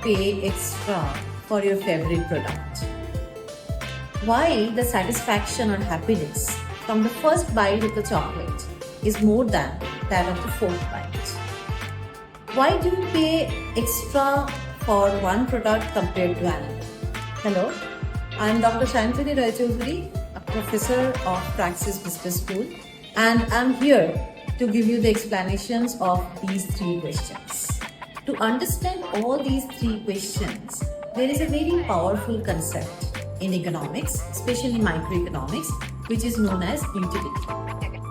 pay extra for your favorite product? Why the satisfaction or happiness from the first bite of the chocolate is more than that of the fourth bite? Why do you pay extra for one product compared to another? Hello, I am Dr. Shantini Roy Choudhury, a professor of Praxis Business School, and I am here to give you the explanations of these three questions. To understand all these three questions, there is a very powerful concept in economics, especially microeconomics, which is known as utility.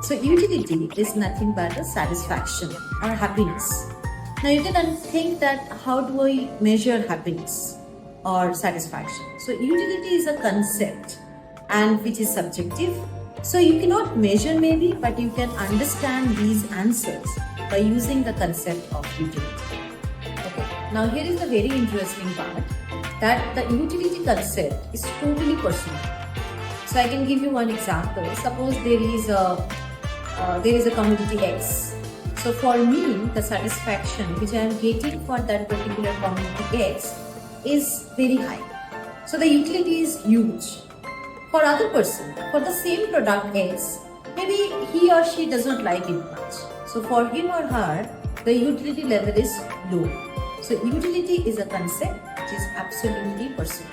So utility is nothing but a satisfaction or happiness. Now you can think that how do I measure happiness or satisfaction? So utility is a concept and which is subjective. So you cannot measure maybe, but you can understand these answers by using the concept of utility. Okay. Now here is the very interesting part, that the utility concept is totally personal. So I can give you one example. Suppose there is a commodity X. So for me, the satisfaction which I am getting for that particular commodity X is very high. So the utility is huge. For other person, for the same product X, maybe he or she does not like it much. So for him or her, the utility level is low. So utility is a concept which is absolutely personal.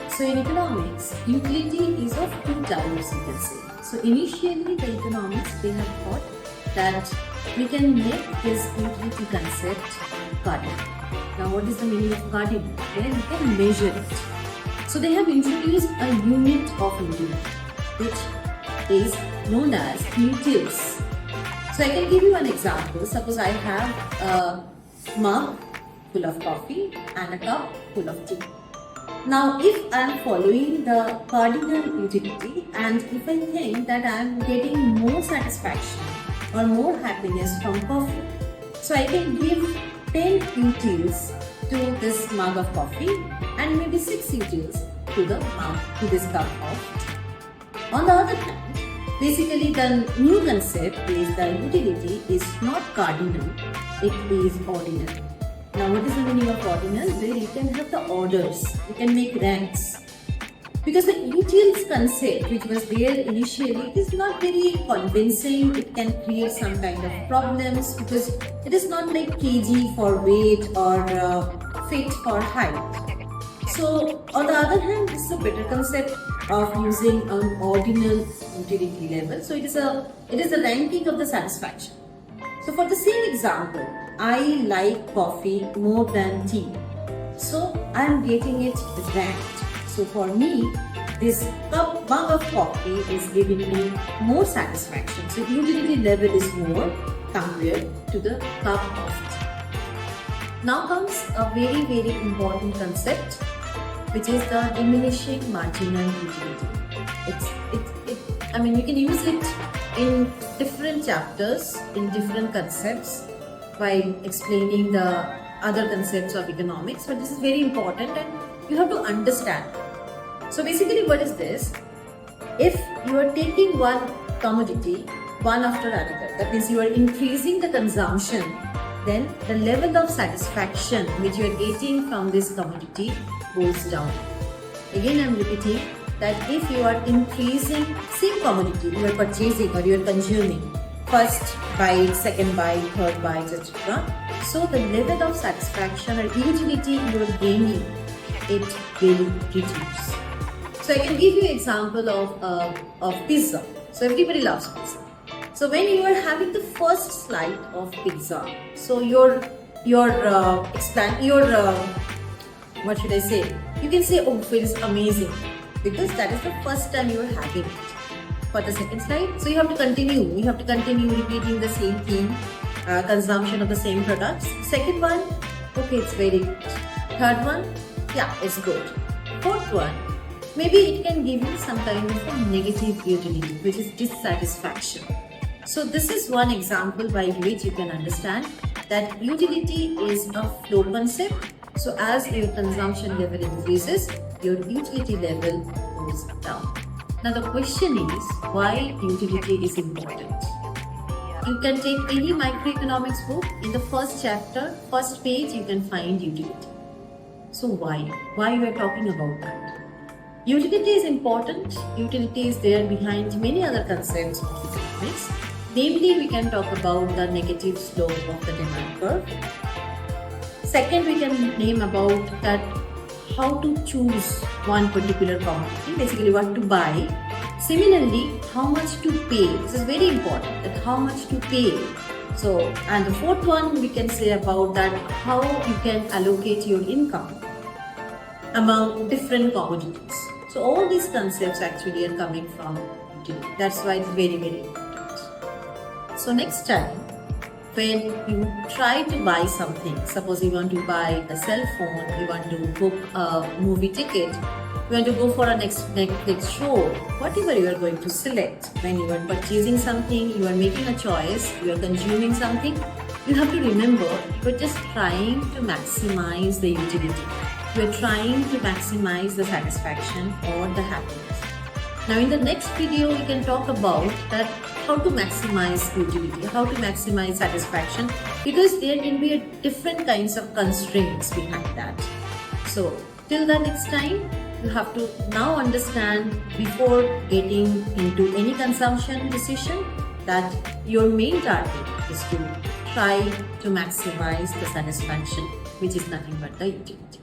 So in economics, utility is of two types, you can say. So initially the economics, they have thought that we can make this utility concept cardinal. Now what is the meaning of cardinal? Where we can measure it. So they have introduced a unit of utility which is known as utils. So I can give you an example. Suppose I have a mug full of coffee and a cup full of tea. Now if I am following the cardinal utility and if I think that I am getting more satisfaction or more happiness from coffee, so I can give 10 utils to this mug of coffee and maybe 6 utils to this cup of tea. On the other hand, basically the new concept is the utility is not cardinal, it is ordinal. Now what is the meaning of ordinal? Where you can have the orders, you can make ranks. Because the utils concept which was there initially is not very convincing, it can create some kind of problems because it is not like kg for weight or feet for height. So on the other hand, this is a better concept of using an ordinal utility level. So it is a ranking of the satisfaction. So for the same example, I like coffee more than tea. So I am getting it ranked. So for me, this mug of coffee is giving me more satisfaction. So utility level is more compared to the cup of tea. Now comes a very, very important concept, which is the diminishing marginal utility. You can use it in different chapters, in different concepts, while explaining the other concepts of economics, but this is very important and you have to understand. So basically what is this? If you are taking one commodity, one after another, that means you are increasing the consumption, then the level of satisfaction which you are getting from this commodity goes down. Again I am repeating that if you are increasing same commodity you are purchasing or you are consuming, first bite, second bite, third bite, etc. So the level of satisfaction or utility you are gaining, it will reduce. So I can give you an example of pizza. So everybody loves pizza. So when you are having the first slice of pizza, so what should I say? You can say, oh, it feels amazing, because that is the first time you are having it. For the second slide, so you have to continue repeating the same thing, consumption of the same products. Second one, okay, it's very good. Third one, yeah, it's good. Fourth one, maybe it can give you some kind of a negative utility, which is dissatisfaction. So this is one example by which you can understand that utility is a flow concept. So as your consumption level increases, your utility level goes down. Now the question is, why utility is important? You can take any microeconomics book. In the first chapter, first page, you can find utility. So why? Why we are talking about that? Utility is important. Utility is there behind many other concepts of economics. Namely, we can talk about the negative slope of the demand curve. Second, we can name about that how to choose one particular commodity, basically what to buy. Similarly, how much to pay. This is very important, that how much to pay. So, and the fourth one we can say about that how you can allocate your income among different commodities. So all these concepts actually are coming from utility. That's why it's very, very important. So next time, when you try to buy something, suppose you want to buy a cell phone, you want to book a movie ticket, you want to go for a Netflix show, whatever you are going to select, when you are purchasing something, you are making a choice, you are consuming something, you have to remember you are just trying to maximize the utility. You are trying to maximize the satisfaction or the happiness. Now in the next video, we can talk about that how to maximize utility, how to maximize satisfaction, because there can be different kinds of constraints behind that. So till the next time, you have to now understand before getting into any consumption decision that your main target is to try to maximize the satisfaction, which is nothing but the utility.